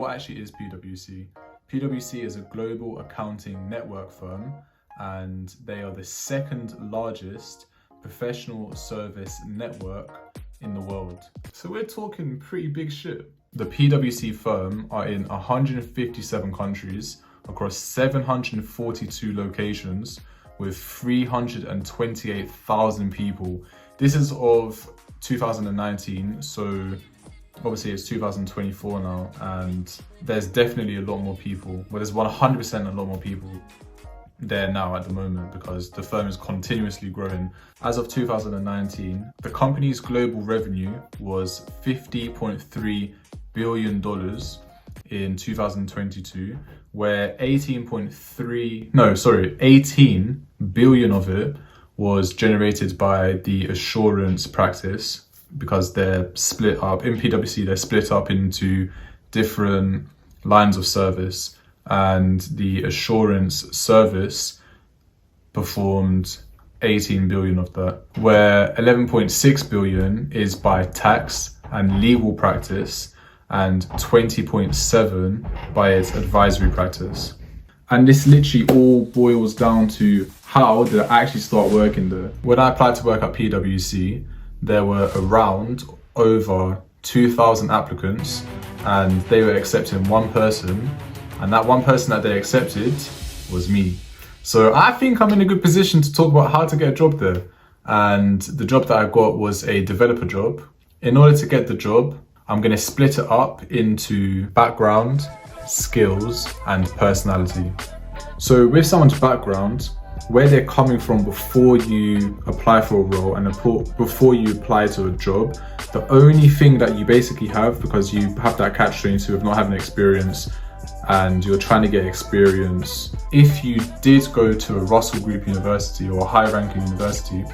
What actually is PwC? PwC is a global accounting network firm, and they are the second largest professional service network in the world. So we're talking pretty big shit. The PwC firm are in 157 countries across 742 locations with 328,000 people. This is of 2019, so obviously it's 2024 now, and there's definitely a lot more people. Well, there's 100% a lot more people there now at the moment because the firm is continuously growing. As of 2019, the company's global revenue was $50.3 billion in 2022, where 18 billion of it was generated by the assurance practice, because they're split up in PwC. They're split up into different lines of service, and the assurance service performed 18 billion of that, where 11.6 billion is by tax and legal practice, and 20.7 by its advisory practice. And this literally all boils down to how did I actually start working there. When I applied to work at PwC, there were around over 2,000 applicants, and they were accepting one person, and that one person that they accepted was me. So I think I'm in a good position to talk about how to get a job there. And the job that I got was a developer job. In order to get the job, I'm going to split it up into background, skills, and personality. So with someone's background, where they're coming from before you apply for a role and before you apply to a job, the only thing that you basically have, because you have that catch-22 of not having experience and you're trying to get experience, if you did go to a Russell Group university or a high-ranking university,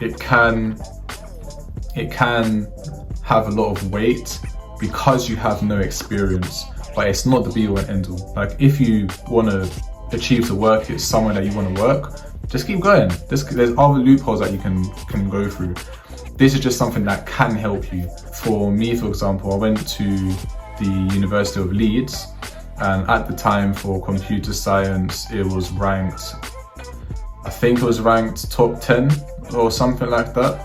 it can have a lot of weight because you have no experience, but it's not the be-all and end-all. Like, if you want to achieve the work, it's somewhere that you want to work, just keep going. There's other loopholes that you can go through. This is just something that can help you. For me, for example, I went to the University of Leeds, and at the time for computer science, it was ranked, I think it was ranked top 10 or something like that.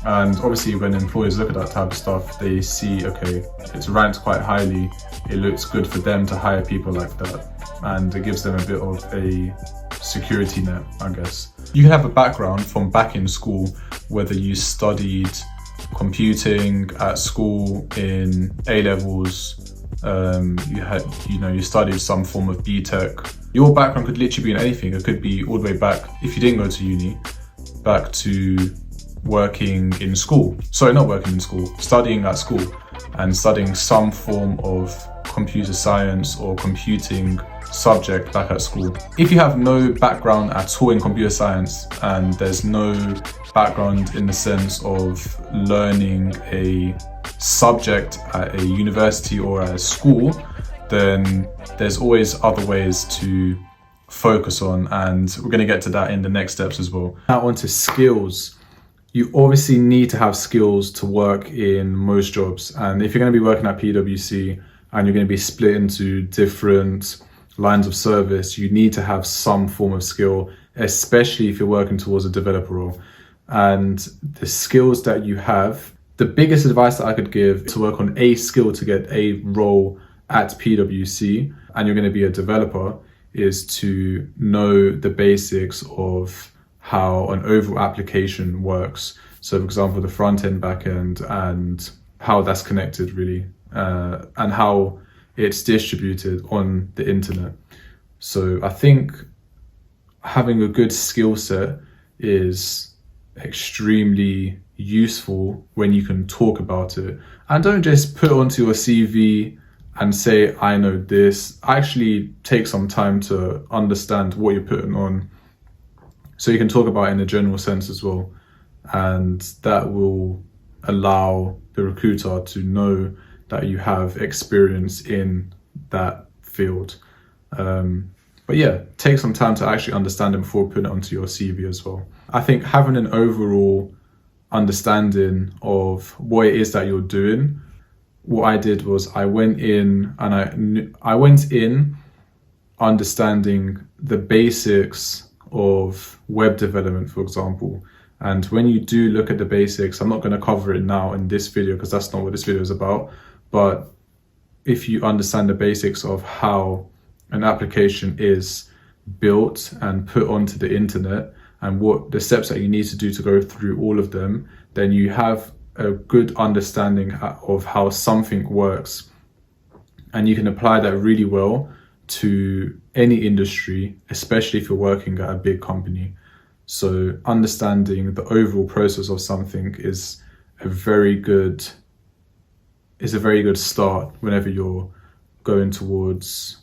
And obviously when employers look at that type of stuff, they see, okay, it's ranked quite highly. It looks good for them to hire people like that. And it gives them a bit of a security net, I guess. You can have a background from back in school, whether you studied computing at school in A-levels, you studied some form of B.Tech. Your background could literally be in anything. It could be all the way back, if you didn't go to uni, back to working in school. Sorry, not working in school, studying at school and studying some form of computer science or computing subject back at school. If you have no background at all in computer science and there's no background in the sense of learning a subject at a university or at a school, then there's always other ways to focus on, and we're going to get to that in the next steps as well. Now on to skills. You obviously need to have skills to work in most jobs, and if you're going to be working at PwC and you're going to be split into different lines of service, you need to have some form of skill, especially if you're working towards a developer role. And the skills that you have, the biggest advice that I could give to work on a skill to get a role at PwC and you're going to be a developer is to know the basics of how an overall application works. So for example, the front end, back end, and how that's connected really, and how it's distributed on the internet. So I think having a good skill set is extremely useful when you can talk about it. And don't just put it onto your CV and say, I know this. Actually take some time to understand what you're putting on, so you can talk about it in a general sense as well. And that will allow the recruiter to know that you have experience in that field. But yeah, take some time to actually understand it before putting it onto your CV as well. I think having an overall understanding of what it is that you're doing what I did was I went in and I went in understanding the basics of web development, for example. And when you do look at the basics, I'm not going to cover it now in this video because that's not what this video is about. But if you understand the basics of how an application is built and put onto the internet and what the steps that you need to do to go through all of them, then you have a good understanding of how something works. And you can apply that really well to any industry, especially if you're working at a big company. So understanding the overall process of something is a very good start whenever you're going towards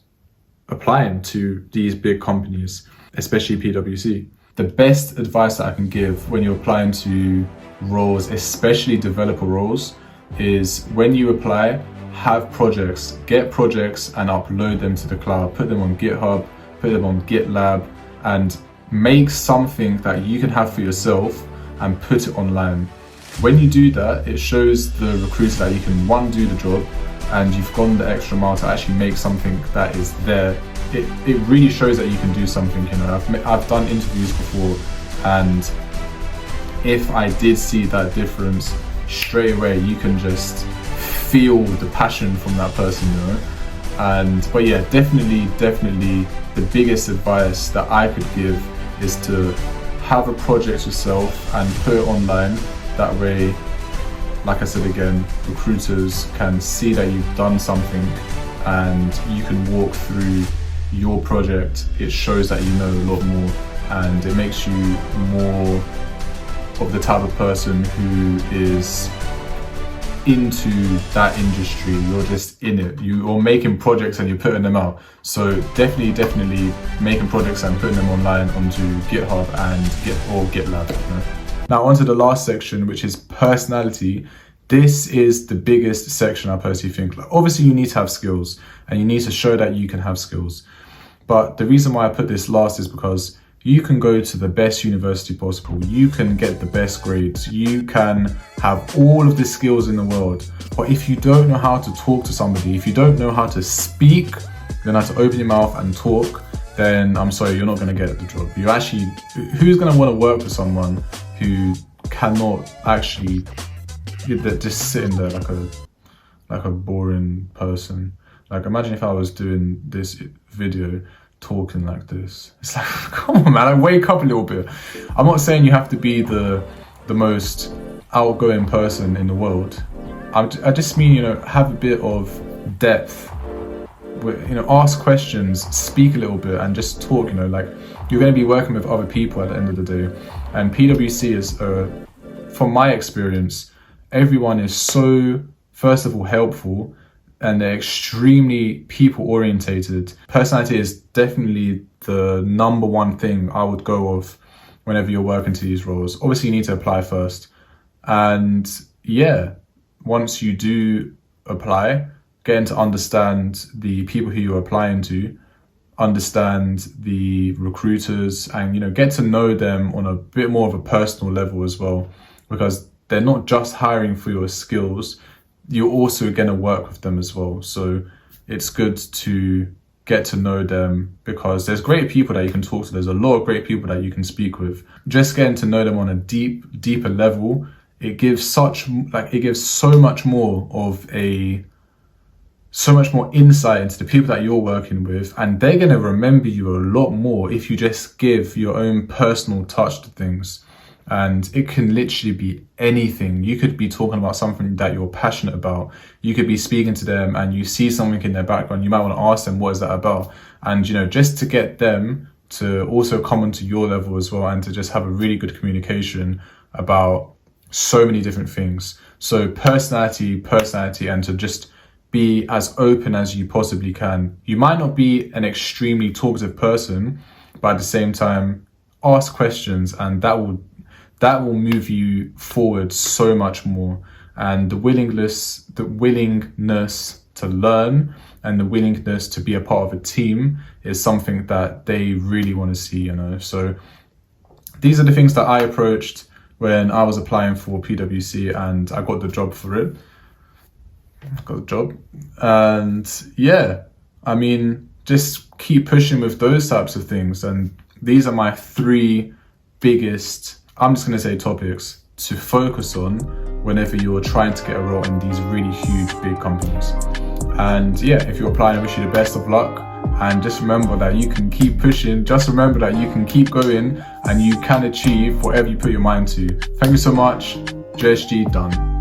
applying to these big companies, especially PwC. The best advice that I can give when you're applying to roles, especially developer roles, is when you apply, have projects, get projects and upload them to the cloud, put them on GitHub, put them on GitLab, and make something that you can have for yourself and put it online. When you do that, it shows the recruiter that you can, one, do the job, and you've gone the extra mile to actually make something that is there. It really shows that you can do something. You know, I've done interviews before, and if I did see that difference straight away, you can just feel the passion from that person, you know. But yeah, definitely the biggest advice that I could give is to have a project yourself and put it online. That way, like I said again, recruiters can see that you've done something and you can walk through your project. It shows that you know a lot more, and it makes you more of the type of person who is into that industry. You're just in it. You're making projects and you're putting them out. So definitely making projects and putting them online onto GitHub and GitLab. You know? Now onto the last section, which is personality. This is the biggest section, I personally think. Like, obviously you need to have skills and you need to show that you can have skills. But the reason why I put this last is because you can go to the best university possible. You can get the best grades. You can have all of the skills in the world. But if you don't know how to talk to somebody, if you don't know how to speak, you don't know how to open your mouth and talk, then I'm sorry, you're not going to get the job. Who's going to want to work with someone who cannot actually, they're just sitting there like a boring person? Like, imagine if I was doing this video talking like this. It's like, come on, man, wake up a little bit. I'm not saying you have to be the most outgoing person in the world. I just mean, you know, have a bit of depth. You know, ask questions, speak a little bit, and just talk. You know, like, you're going to be working with other people at the end of the day. And PwC is, from my experience, everyone is so, first of all, helpful, and they're extremely people orientated. Personality is definitely the number one thing I would go of whenever you're working to these roles. Obviously you need to apply first. And yeah, once you do apply, getting to understand the people who you're applying to, understand the recruiters, and, you know, get to know them on a bit more of a personal level as well, because they're not just hiring for your skills, you're also going to work with them as well. So it's good to get to know them, because there's great people that you can talk to. There's a lot of great people that you can speak with. Just getting to know them on a deeper level, it gives so much more insight into the people that you're working with, and they're going to remember you a lot more if you just give your own personal touch to things. And it can literally be anything. You could be talking about something that you're passionate about. You could be speaking to them and you see something in their background. You might want to ask them, what is that about? And, you know, just to get them to also come onto your level as well, and to just have a really good communication about so many different things. So personality, and to just be as open as you possibly can. You might not be an extremely talkative person, but at the same time, ask questions, and that will move you forward so much more. And the willingness to learn and the willingness to be a part of a team is something that they really want to see, you know. So these are the things that I approached when I was applying for PwC, and I got the job for it. got a job. And yeah, I mean, just keep pushing with those types of things. And these are my 3 biggest, I'm just going to say, topics to focus on whenever you're trying to get a role in these really huge, big companies. And yeah, if you're applying, I wish you the best of luck. And just remember that you can keep pushing. Just remember that you can keep going and you can achieve whatever you put your mind to. Thank you so much. JSG done.